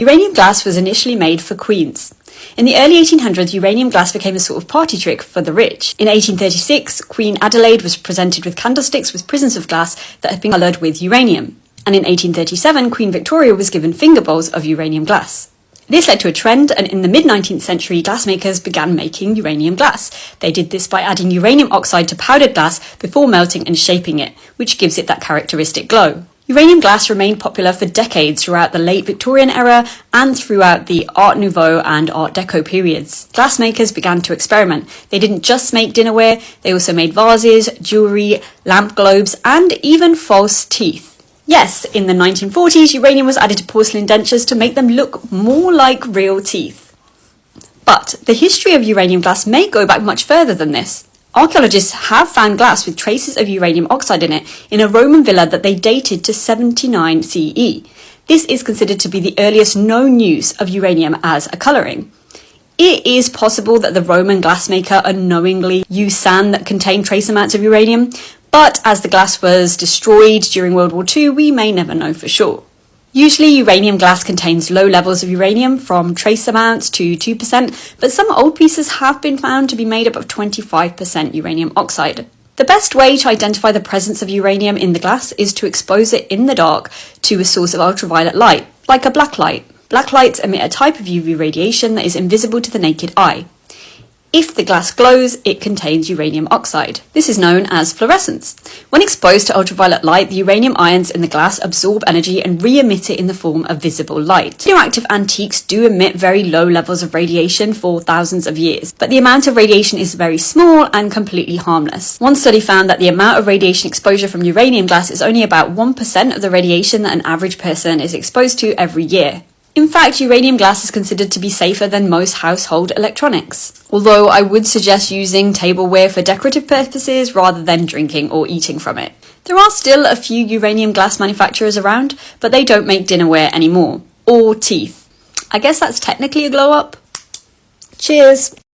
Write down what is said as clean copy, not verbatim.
Uranium glass was initially made for queens. In the early 1800s, uranium glass became a sort of party trick for the rich. In 1836, Queen Adelaide was presented with candlesticks with prisms of glass that had been coloured with uranium. And in 1837, Queen Victoria was given finger bowls of uranium glass. This led to a trend, and in the mid-19th century, glassmakers began making uranium glass. They did this by adding uranium oxide to powdered glass before melting and shaping it, which gives it that characteristic glow. Uranium glass remained popular for decades throughout the late Victorian era and throughout the Art Nouveau and Art Deco periods. Glassmakers began to experiment. They didn't just make dinnerware, they also made vases, jewellery, lamp globes, and even false teeth. Yes, in the 1940s, uranium was added to porcelain dentures to make them look more like real teeth. But the history of uranium glass may go back much further than this. Archaeologists have found glass with traces of uranium oxide in it in a Roman villa that they dated to 79 CE. This is considered to be the earliest known use of uranium as a colouring. It is possible that the Roman glassmaker unknowingly used sand that contained trace amounts of uranium, but as the glass was destroyed during World War II, we may never know for sure. Usually uranium glass contains low levels of uranium from trace amounts to 2%, but some old pieces have been found to be made up of 25% uranium oxide. The best way to identify the presence of uranium in the glass is to expose it in the dark to a source of ultraviolet light, like a black light. Black lights emit a type of UV radiation that is invisible to the naked eye. If the glass glows, it contains uranium oxide. This is known as fluorescence. When exposed to ultraviolet light, the uranium ions in the glass absorb energy and re-emit it in the form of visible light. Radioactive antiques do emit very low levels of radiation for thousands of years, but the amount of radiation is very small and completely harmless. One study found that the amount of radiation exposure from uranium glass is only about 1% of the radiation that an average person is exposed to every year. In fact, uranium glass is considered to be safer than most household electronics, although I would suggest using tableware for decorative purposes rather than drinking or eating from it. There are still a few uranium glass manufacturers around, but they don't make dinnerware anymore, or teeth. I guess that's technically a glow up. Cheers!